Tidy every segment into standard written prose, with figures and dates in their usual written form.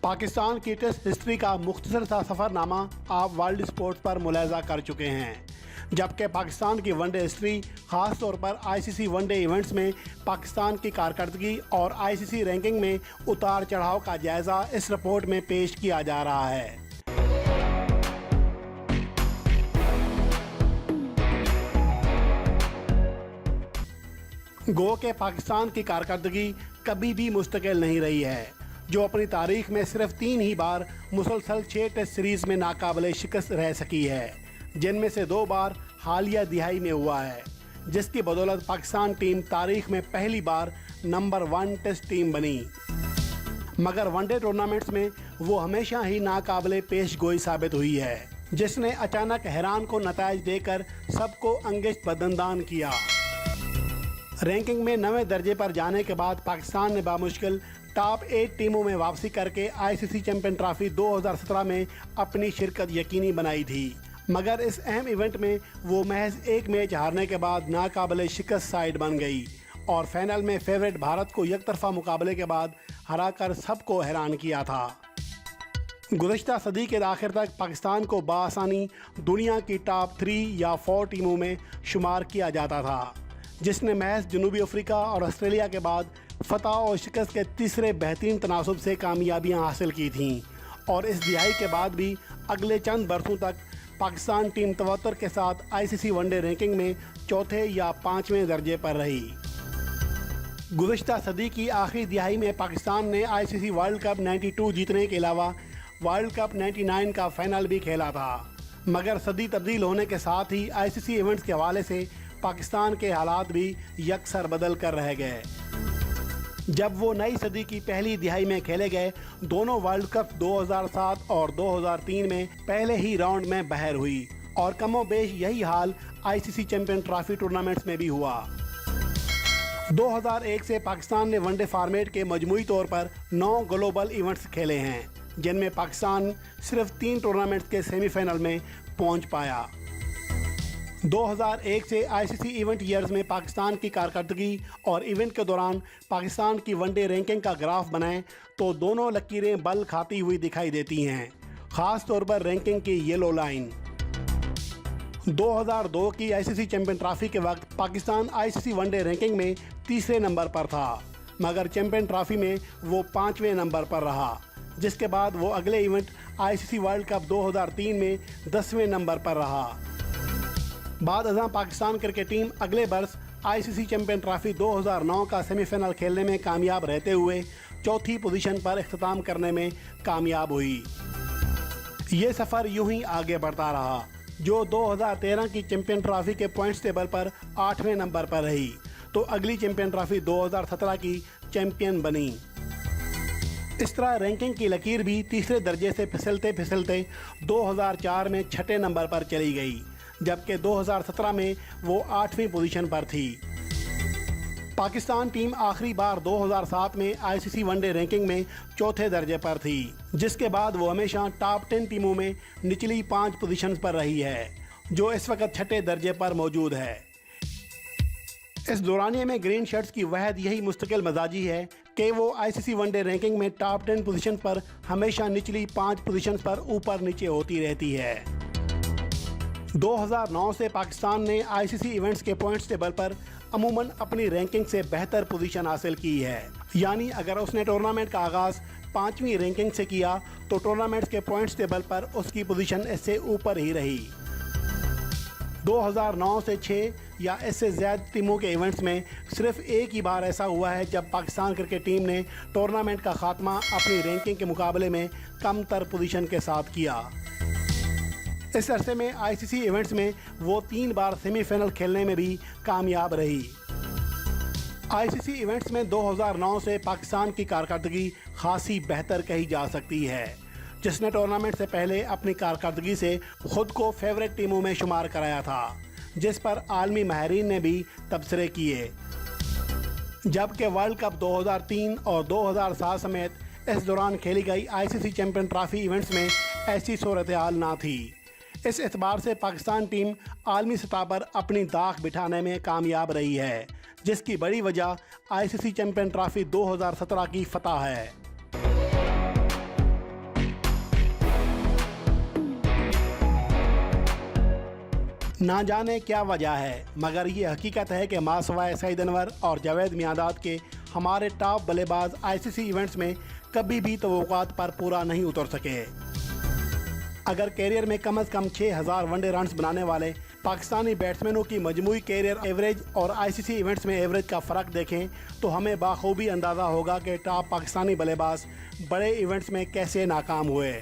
पाकिस्तान की test history का मुख्तसर सा सफ़रनामा आप वर्ल्ड स्पोर्ट्स पर मुलाहिज़ा कर चुके हैं, जबकि पाकिस्तान की वनडे हिस्ट्री ख़ास तौर पर आईसीसी वनडे इवेंट्स में पाकिस्तान की कारकर्दगी और आईसीसी रैंकिंग में उतार चढ़ाव का जायज़ा इस रिपोर्ट में पेश किया जा रहा है। गो के पाकिस्तान की कारकर्दगी कभी भी मुस्तकिल नहीं रही है, जो अपनी तारीख में सिर्फ 3 ही बार मुसलसल 6 टेस्ट सीरीज़ में नाकाबिले शिकस्त रह सकी है, जिनमें से 2 बार हालिया दिहाई में हुआ है, जिसकी बदौलत पाकिस्तान टीम तारीख में पहली बार नंबर 1 टेस्ट टीम बनी। मगर वनडे टूर्नामेंट्स में वो हमेशा ही नाकाबिले पेश गोई साबित हुई है, जिसने अचानक हैरान को नताइज देकर सबको अंगेज बदंदान किया। रैंकिंग में 9वें दर्जे पर जाने के बाद पाकिस्तान ने बामुश्किल टॉप 8 टीमों में वापसी करके आईसीसी चैंपियन ट्रॉफी 2017 में अपनी शिरकत यकीनी बनाई थी। मगर इस अहम इवेंट में वो महज एक मैच हारने के बाद नाकाबिले शिकस्त साइड बन गई और फाइनल में फेवरेट भारत को एकतरफा मुकाबले के बाद हराकर सबको हैरान किया था। गुज़श्ता सदी के आखिर तक पाकिस्तान को बआसानी दुनिया की टॉप 3 या 4 टीमों में शुमार किया जाता था, जिसने महज जनूबी अफ्रीका और ऑस्ट्रेलिया के बाद फतह और शिकस्त के तीसरे बेहतरीन तनासुब से कामयाबियां हासिल की थीं। और इस दिहाई के बाद भी अगले चंद बरसों तक पाकिस्तान टीम तवत्तर के साथ आईसीसी वनडे रैंकिंग में 4थे या 5वें दर्जे पर रही। गुज़श्ता सदी की आखिरी दिहाई में पाकिस्तान ने आईसीसी वर्ल्ड कप 92 जीतने के अलावा वर्ल्ड कप 99 का फाइनल भी खेला था। मगर सदी तब्दील होने के साथ ही आईसीसी इवेंट्स के हवाले से पाकिस्तान के हालात भी यकसर बदल कर रह गए। जब वो नई सदी की पहली दिहाई में खेले गए दोनों वर्ल्ड कप 2007 और 2003 में पहले ही राउंड में बहर हुई और कमोबेश यही हाल आईसीसी चैंपियन ट्रॉफी टूर्नामेंट्स में भी हुआ। 2001 से पाकिस्तान ने वनडे फॉर्मेट के मजमूई तौर पर 9 ग्लोबल इवेंट्स खेले हैं, जिनमें पाकिस्तान सिर्फ 3 टूर्नामेंट्स के सेमीफाइनल में पहुंच पाया। 2001 से आईसीसी इवेंट ईयर्स में पाकिस्तान की कारकर्दगी और इवेंट के दौरान पाकिस्तान की वनडे रैंकिंग का ग्राफ बनाएं तो दोनों लकीरें बल खाती हुई दिखाई देती हैं, ख़ास तौर पर रैंकिंग की येलो लाइन। 2002 की आईसीसी चैंपियन ट्रॉफी के वक्त पाकिस्तान आईसीसी वनडे रैंकिंग में तीसरे नंबर पर था, मगर चैंपियन ट्रॉफी में वो 5वें नंबर पर रहा, जिसके बाद वो अगले इवेंट आईसीसी वर्ल्ड कप 2003 में 10वें नंबर पर रहा। बाद अज़ां पाकिस्तान क्रिकेट टीम अगले बरस आईसीसी चैंपियन ट्रॉफी 2009 का सेमीफाइनल खेलने में कामयाब रहते हुए 4थी पोजीशन पर इख्तिताम करने में कामयाब हुई। ये सफ़र यूं ही आगे बढ़ता रहा, जो 2013 की चैंपियन ट्रॉफी के पॉइंट्स टेबल पर 8वें नंबर पर रही, तो अगली चैंपियन ट्रॉफी 2017 की चैंपियन बनी। इस तरह रैंकिंग की लकीर भी तीसरे दर्जे से फिसलते फिसलते 2004 में 6ठे नंबर पर चली गई, जबकि 2017 में वो 8वीं पोजीशन पर थी। पाकिस्तान टीम आखिरी बार 2007 में आईसीसी वनडे रैंकिंग में 4थे दर्जे पर थी, जिसके बाद वो हमेशा टॉप 10 टीमों में निचली 5 पोजीशंस पर रही है, जो इस वक्त 6ठे दर्जे पर मौजूद है। इस दौरानिए में ग्रीन शर्ट्स की वहद यही मुस्तकिल मजाजी है कि वो आईसीसी वनडे रैंकिंग में टॉप 10 पोजीशन पर हमेशा निचली 5 पोजीशंस पर ऊपर नीचे होती रहती है। 2009 से पाकिस्तान ने आईसीसी इवेंट्स के पॉइंट्स टेबल पर अमूमन अपनी रैंकिंग से बेहतर पोजीशन हासिल की है, यानी अगर उसने टूर्नामेंट का आगाज़ 5वीं रैंकिंग से किया तो टूर्नामेंट्स के पॉइंट्स टेबल पर उसकी पोजीशन इससे ऊपर ही रही। 2009 से 6 या इससे ज़्यादा टीमों के इवेंट्स में सिर्फ एक ही बार ऐसा हुआ है जब पाकिस्तान क्रिकेट टीम ने टूर्नामेंट का खात्मा अपनी रैंकिंग के मुकाबले में कमतर पोजीशन के साथ किया। इस अरसे में आईसीसी इवेंट्स में वो 3 बार सेमीफाइनल खेलने में भी कामयाब रही। आईसीसी इवेंट्स में 2009 से पाकिस्तान की कारकर्दगी खासी बेहतर कही जा सकती है, जिसने टूर्नामेंट से पहले अपनी कारकर्दगी से खुद को फेवरेट टीमों में शुमार कराया था, जिस पर आलमी माहिरीन ने भी तबसरे किए। जबकि वर्ल्ड कप 2003 और 2007 समेत इस दौरान खेली गई आईसीसी चैंपियन ट्रॉफी इवेंट्स में ऐसी सूरत हाल ना थी। इस एतबार से पाकिस्तान टीम आलमी सतह पर अपनी दाख बिठाने में कामयाब रही है, जिसकी बड़ी वजह आईसीसी चैंपियन ट्रॉफी 2017 की फतह है। ना जाने क्या वजह है, मगर ये हकीकत है कि मासवाए सईद अनवर और जावेद मियांदाद के हमारे टॉप बल्लेबाज आईसीसी इवेंट्स में कभी भी तवक्कुआत पर पूरा नहीं उतर सके। अगर कैरियर में कम से कम 6000 वनडे रन्स बनाने वाले पाकिस्तानी बैट्समैनों की मजमूई कैरियर एवरेज और आईसीसी इवेंट्स में एवरेज का फ़र्क देखें तो हमें बाखूबी अंदाज़ा होगा कि टॉप पाकिस्तानी बल्लेबाज बड़े इवेंट्स में कैसे नाकाम हुए।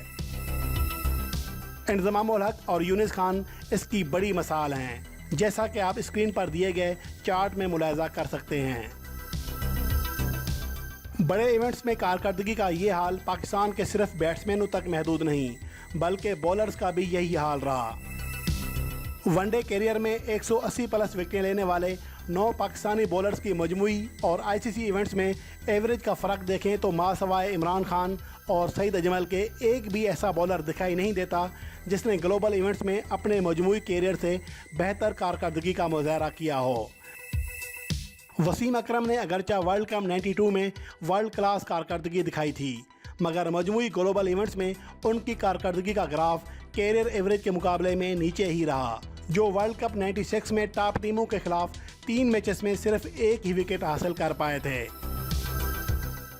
इंतज़ामुल हक और यूनिस खान इसकी बड़ी मिसाल हैं, जैसा कि आप स्क्रीन पर दिए गए चार्ट में मुलाहिजा कर सकते हैं। बड़े इवेंट्स में कारकर्दगी का ये हाल पाकिस्तान के सिर्फ बैट्समैनों तक महदूद नहीं, बल्कि बॉलर्स का भी यही हाल रहा। वनडे कैरियर में 180 प्लस विकेटें लेने वाले 9 पाकिस्तानी बॉलर्स की मजमूई और आईसीसी इवेंट्स में एवरेज का फ़र्क देखें तो मासवाए इमरान खान और सईद अजमल के एक भी ऐसा बॉलर दिखाई नहीं देता जिसने ग्लोबल इवेंट्स में अपने मजमूई कैरियर से बेहतर कारकर्दगी का मुजाहरा किया हो। वसीम अकरम ने अगरचा वर्ल्ड कप 92 में वर्ल्ड क्लास कारकर्दगी दिखाई थी, मगर मजमूई ग्लोबल इवेंट्स में उनकी कारकर्दगी का ग्राफ कैरियर एवरेज के मुकाबले में नीचे ही रहा, जो वर्ल्ड कप 96 में टॉप टीमों के खिलाफ 3 मैचेस में सिर्फ एक ही विकेट हासिल कर पाए थे।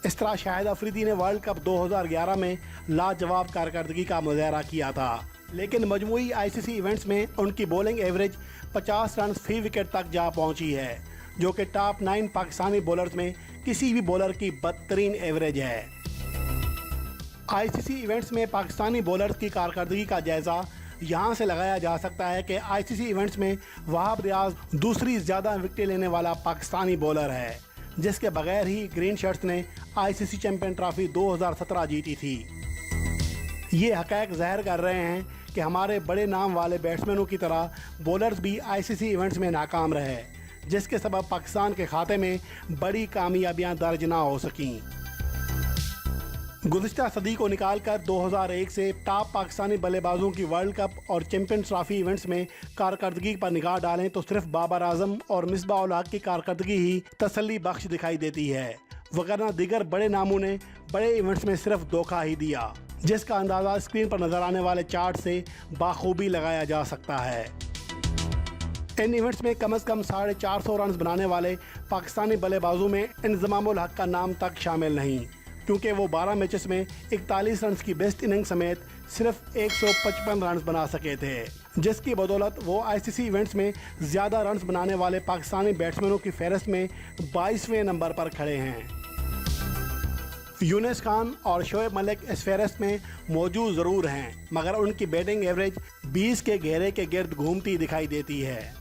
इस तरह शाहिद अफरीदी ने वर्ल्ड कप 2011 में लाजवाब कारकर्दगी का मुजाहरा किया था, लेकिन मजमूई आईसीसी इवेंट्स में उनकी बॉलिंग एवरेज 50 रन फी विकेट तक जा पहुंची है, जो कि टॉप 9 पाकिस्तानी बॉलर्स में किसी भी बॉलर की बदतरीन एवरेज है। आईसीसी इवेंट्स में पाकिस्तानी बॉलर्स की कारकर्दगी का जायज़ा यहाँ से लगाया जा सकता है कि आईसीसी इवेंट्स में वहाब रियाज दूसरी ज़्यादा विकेटें लेने वाला पाकिस्तानी बॉलर है, जिसके बगैर ही ग्रीन शर्ट्स ने आईसीसी चैंपियन ट्रॉफी 2017 जीती थी। ये हक़ाइक़ ज़ाहिर कर रहे हैं कि हमारे बड़े नाम वाले बैट्समैनों की तरह बॉलर्स भी आईसीसी इवेंट्स में नाकाम रहे, जिसके सबब पाकिस्तान के खाते में बड़ी कामयाबियाँ दर्ज ना हो सकीं। गुज़िश्ता सदी को निकालकर 2001 से टॉप पाकिस्तानी बल्लेबाजों की वर्ल्ड कप और चैंपियंस ट्रॉफी इवेंट्स में कारकर्दगी पर निगाह डालें तो सिर्फ बाबर आजम और मिसबाह-उल हक की कारकर्दगी ही तसल्ली बख्श दिखाई देती है, वगरना दीगर बड़े नामों ने बड़े इवेंट्स में सिर्फ धोखा ही दिया, जिसका अंदाज़ा स्क्रीन पर नज़र आने वाले चार्ट से बाखूबी लगाया जा सकता है। इन इवेंट्स में कम से कम 450 रन बनाने वाले पाकिस्तानी बल्लेबाजों में इंतज़ामुल हक का नाम तक शामिल नहीं, क्योंकि वो 12 मैचेस में 41 रन की बेस्ट इनिंग समेत सिर्फ 155 रन बना सके थे, जिसकी बदौलत वो आईसीसी इवेंट्स में ज़्यादा रन बनाने वाले पाकिस्तानी बैट्समैनों की फहरिस्त में 22वें नंबर पर खड़े हैं। यूनिस खान और शोएब मलिक इस फहरिस्त में मौजूद ज़रूर हैं, मगर उनकी बैटिंग एवरेज 20 के घेरे के गिर्द घूमती दिखाई देती है।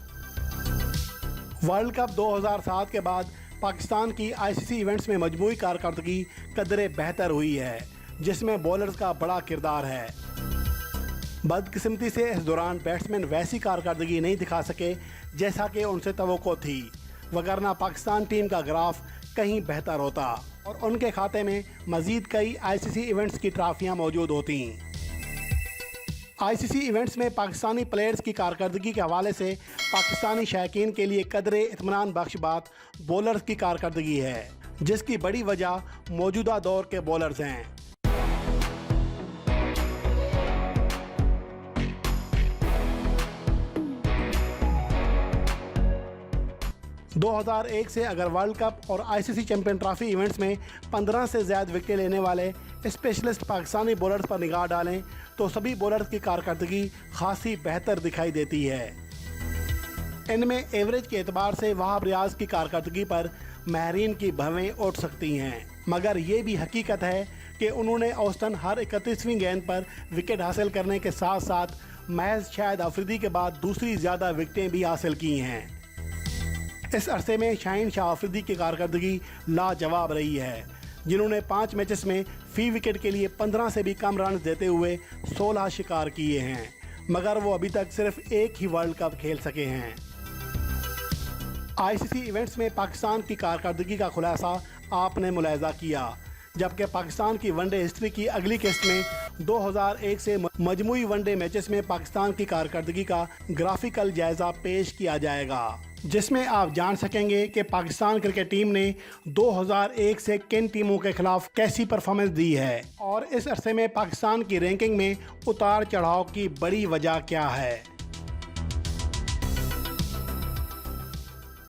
वर्ल्ड कप 2007 के बाद पाकिस्तान की आईसीसी इवेंट्स में मजमूई कारकर्दगी कदरे बेहतर हुई है, जिसमें बॉलर्स का बड़ा किरदार है। बदकिस्मती से इस दौरान बैट्समैन वैसी कारकर्दगी नहीं दिखा सके जैसा कि उनसे तवक्को थी, वगरना पाकिस्तान टीम का ग्राफ कहीं बेहतर होता और उनके खाते में मज़ीद कई आईसीसी इवेंट्स की ट्रॉफियां मौजूद होती। आईसीसी इवेंट्स में पाकिस्तानी प्लेयर्स की कारकर्दगी के हवाले से पाकिस्तानी शायकीन के लिए कदरे इत्मीनान बख्श बात बॉलर्स की कारकर्दगी है, जिसकी बड़ी वजह मौजूदा दौर के बॉलर्स हैं। 2001 से अगर वर्ल्ड कप और आईसीसी चैंपियन ट्रॉफी इवेंट्स में 15 से ज़्यादा विकेट लेने वाले स्पेशलिस्ट पाकिस्तानी बॉलर्स पर निगाह डालें तो सभी बॉलर्स की कारकर्दगी खासी बेहतर दिखाई देती है। इनमें एवरेज के एतबार से वहाब रियाज की कारकर्दगी पर माहिरीन की भवें उठ सकती हैं, मगर ये भी हकीकत है कि उन्होंने औसतन हर 31वीं गेंद पर विकेट हासिल करने के साथ साथ महज शाहिद अफरीदी के बाद दूसरी ज़्यादा विकेटें भी हासिल की हैं। इस अरसे में शाहीन शाह अफरीदी की कारकर्दगी लाजवाब रही है, जिन्होंने 5 मैचेस में फी विकेट के लिए 15 से भी कम रन देते हुए 16 शिकार किए हैं, मगर वो अभी तक सिर्फ एक ही वर्ल्ड कप खेल सके हैं। आईसीसी इवेंट्स में पाकिस्तान की कारकर्दगी का खुलासा आपने मुलाहिजा किया, जबकि पाकिस्तान की वनडे हिस्ट्री की अगली किस्त में 2001 से मजमूई वनडे मैचेस में पाकिस्तान की कारकर्दगी का ग्राफिकल जायज़ा पेश किया जाएगा, जिसमें आप जान सकेंगे कि पाकिस्तान क्रिकेट टीम ने 2001 से किन टीमों के खिलाफ कैसी परफॉर्मेंस दी है और इस अरसे में पाकिस्तान की रैंकिंग में उतार चढ़ाव की बड़ी वजह क्या है।